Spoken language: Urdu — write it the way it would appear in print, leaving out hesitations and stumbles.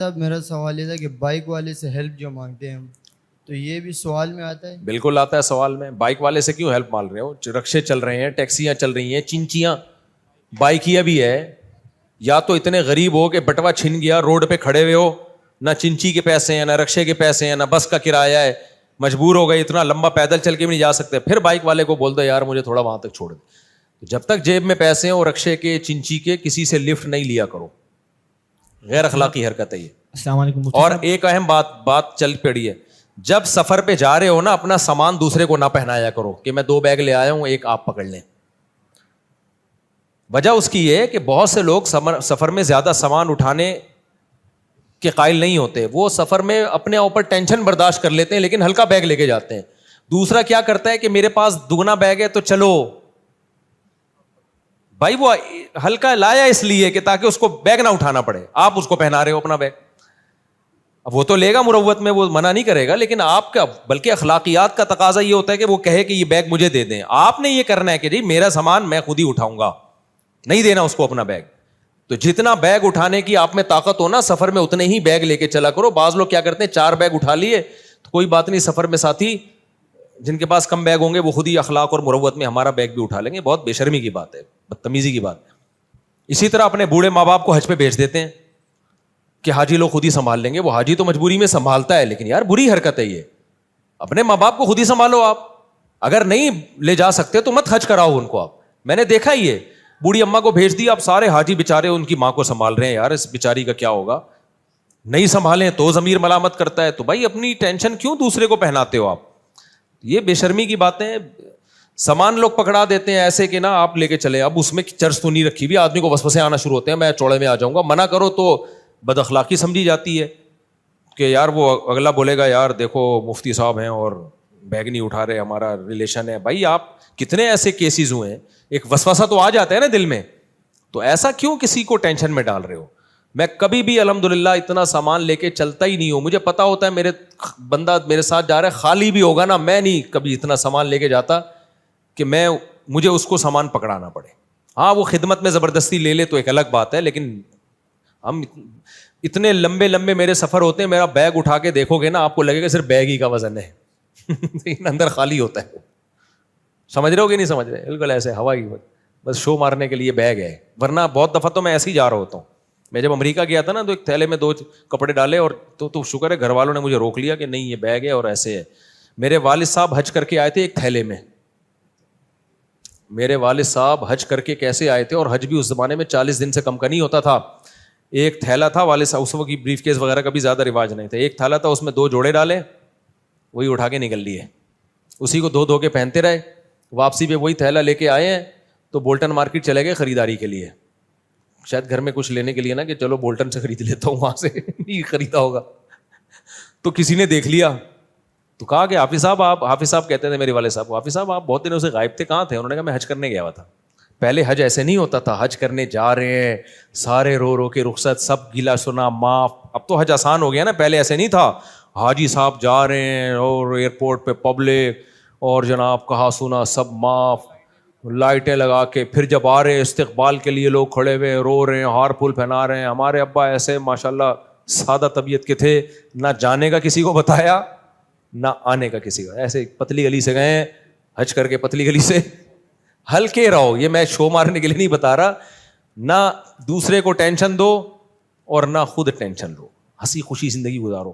صاحب میرا سوال یہ تھا کہ بائک والے سے ہیلپ جو مانگتے ہیں ہم، تو یہ بھی سوال میں آتا ہے؟ بالکل آتا ہے سوال میں. بائک والے سے کیوں ہیلپ مانگ رہے ہو؟ رکشے چل رہے ہیں, ٹیکسیاں چل رہی ہیں, چنچیاں, بائکیاں بھی ہے. یا تو اتنے غریب ہو کہ بٹوا چھن گیا, روڈ پہ کھڑے ہوئے ہو, نہ چنچی کے پیسے ہیں, نہ رکشے کے پیسے ہیں, نہ بس کا کرایہ ہے, مجبور ہو گئے, اتنا لمبا پیدل چل کے بھی نہیں جا سکتے, پھر بائک والے کو بول دو یار مجھے تھوڑا وہاں تک چھوڑ دے. جب تک جیب میں پیسے ہیں اور رکشے کے, چنچی کے, کسی سے لفٹ نہیں لیا کرو. غیر اخلاقی حرکت ہے یہ. السلام علیکم. اور ایک اہم بات چل پڑی ہے, جب سفر پہ جا رہے ہو نا, اپنا سامان دوسرے کو نہ پہنایا کرو کہ میں 2 بیگ لے آیا ہوں, ایک آپ پکڑ لیں. وجہ اس کی یہ ہے کہ بہت سے لوگ سفر میں زیادہ سامان اٹھانے کے قائل نہیں ہوتے. وہ سفر میں اپنے اوپر ٹینشن برداشت کر لیتے ہیں لیکن ہلکا بیگ لے کے جاتے ہیں. دوسرا کیا کرتا ہے کہ میرے پاس دگنا بیگ ہے تو چلو بھائی, وہ ہلکا لایا اس لیے کہ تاکہ اس کو بیگ نہ اٹھانا پڑے. آپ اس کو پہنا رہے ہو اپنا بیگ, اب وہ تو لے گا مروت میں, وہ منع نہیں کرے گا, لیکن آپ کا بلکہ اخلاقیات کا تقاضا یہ ہوتا ہے کہ وہ کہے کہ یہ بیگ مجھے دے دیں. آپ نے یہ کرنا ہے کہ جی میرا سامان میں خود ہی اٹھاؤں گا, نہیں دینا اس کو اپنا بیگ. تو جتنا بیگ اٹھانے کی آپ میں طاقت ہو نا, سفر میں اتنے ہی بیگ لے کے چلا کرو. بعض لوگ کیا کرتے ہیں 4 بیگ اٹھا لیے تو کوئی بات نہیں, سفر میں ساتھی جن کے پاس کم بیگ ہوں گے وہ خود ہی اخلاق اور مروت میں ہمارا بیگ بھی اٹھا لیں گے. بہت بے شرمی کی بات ہے, بدتمیزی کی بات ہے. اسی طرح اپنے بوڑھے ماں باپ کو حج پہ بھیج دیتے ہیں کہ حاجی لوگ خود ہی سنبھال لیں گے. وہ حاجی تو مجبوری میں سنبھالتا ہے, لیکن یار بری حرکت ہے یہ. اپنے ماں باپ کو خود ہی سنبھالو. آپ اگر نہیں لے جا سکتے تو مت حج کراؤ ان کو. آپ میں نے دیکھا ہی ہے, بوڑھی اماں کو بھیج دیا, اب سارے حاجی بےچارے ان کی ماں کو سنبھال رہے ہیں. یار اس بیچاری کا کیا ہوگا, نہیں سنبھالیں تو ضمیر ملامت کرتا ہے. تو بھائی اپنی ٹینشن کیوں دوسرے کو پہناتے ہو آپ؟ یہ بے شرمی کی باتیں. سامان لوگ پکڑا دیتے ہیں ایسے کہ نا آپ لے کے چلے, اب اس میں چرس تو نہیں رکھی ہوئی, آدمی کو وسوسے آنا شروع ہوتے ہیں, میں چوڑے میں آ جاؤں گا. منع کرو تو بد اخلاقی سمجھی جاتی ہے کہ یار وہ اگلا بولے گا یار دیکھو مفتی صاحب ہیں اور بیگ نہیں اٹھا رہے, ہمارا ریلیشن ہے. بھائی آپ کتنے ایسے کیسز ہوئے ہیں, ایک وسوسہ تو آ جاتا ہے نا دل میں, تو ایسا کیوں کسی کو ٹینشن میں ڈال رہے ہو؟ میں کبھی بھی الحمدللہ اتنا سامان لے کے چلتا ہی نہیں ہوں. مجھے پتا ہوتا ہے میرے بندہ میرے ساتھ جا رہا ہے, خالی بھی ہوگا نا, میں نہیں کبھی اتنا سامان لے کے جاتا کہ مجھے اس کو سامان پکڑانا پڑے. ہاں وہ خدمت میں زبردستی لے لے تو ایک الگ بات ہے, لیکن ہم اتنے لمبے لمبے میرے سفر ہوتے ہیں, میرا بیگ اٹھا کے دیکھو گے نا آپ کو لگے گا صرف بیگ ہی کا وزن ہے اندر خالی ہوتا ہے. سمجھ رہے ہو کہ نہیں سمجھ رہے؟ بالکل ایسے ہوا ہی, بس شو مارنے کے لیے بیگ ہے. ورنہ بہت دفعہ تو میں ایسے ہی جا رہا ہوتا ہوں. میں جب امریکہ گیا تھا نا تو ایک تھیلے میں 2 کپڑے ڈالے, اور تو شکر ہے گھر والوں نے مجھے روک لیا کہ نہیں یہ بیگ ہے اور ایسے ہے. میرے والد صاحب حج کر کے آئے تھے ایک تھیلے میں. میرے والد صاحب حج کر کے کیسے آئے تھے, اور حج بھی اس زمانے میں 40 دن سے کم کا نہیں ہوتا تھا. ایک تھیلا تھا, والد صاحب اس وقت بریف کیس وغیرہ کا بھی زیادہ رواج نہیں تھا. ایک تھیلا تھا, اس میں 2 جوڑے ڈالے, وہی اٹھا کے نکل لیے, اسی کو دھو کے پہنتے رہے. واپسی پہ وہی تھیلا لے کے آئے ہیں تو بولٹن مارکیٹ چلے گئے خریداری کے لیے, شاید گھر میں کچھ لینے کے لیے نا کہ چلو بولٹن سے خرید لیتا ہوں, وہاں سے نہیں خریدا ہوگا. تو کسی نے دیکھ لیا تو کہا کہ حافظ صاحب کہتے تھے میرے والد صاحب, حافظ صاحب آپ بہت دنوں سے غائب تھے, کہاں تھے؟ انہوں نے کہا میں حج کرنے گیا ہوا تھا. پہلے حج ایسے نہیں ہوتا تھا, حج کرنے جا رہے ہیں سارے رو کے رخصت, سب گلا سنا معاف. اب تو حج آسان ہو گیا نا, پہلے ایسے نہیں تھا. حاجی صاحب جا رہے ہیں اور ایئرپورٹ پہ پبلک اور جناب کہا سنا سب معاف, لائٹیں لگا کے, پھر جب آ رہے ہیں استقبال کے لیے لوگ کھڑے ہوئے رو رہے ہیں, ہار پھول پہنا رہے ہیں. ہمارے ابا ایسے ماشاءاللہ سادہ طبیعت کے تھے, نہ جانے کا کسی کو بتایا نہ آنے کا کسی کا, ایسے پتلی گلی سے گئے حج کر کے, پتلی گلی سے. ہلکے رہو, یہ میں شو مارنے کے لیے نہیں بتا رہا, نہ دوسرے کو ٹینشن دو اور نہ خود ٹینشن لو, ہنسی خوشی زندگی گزارو.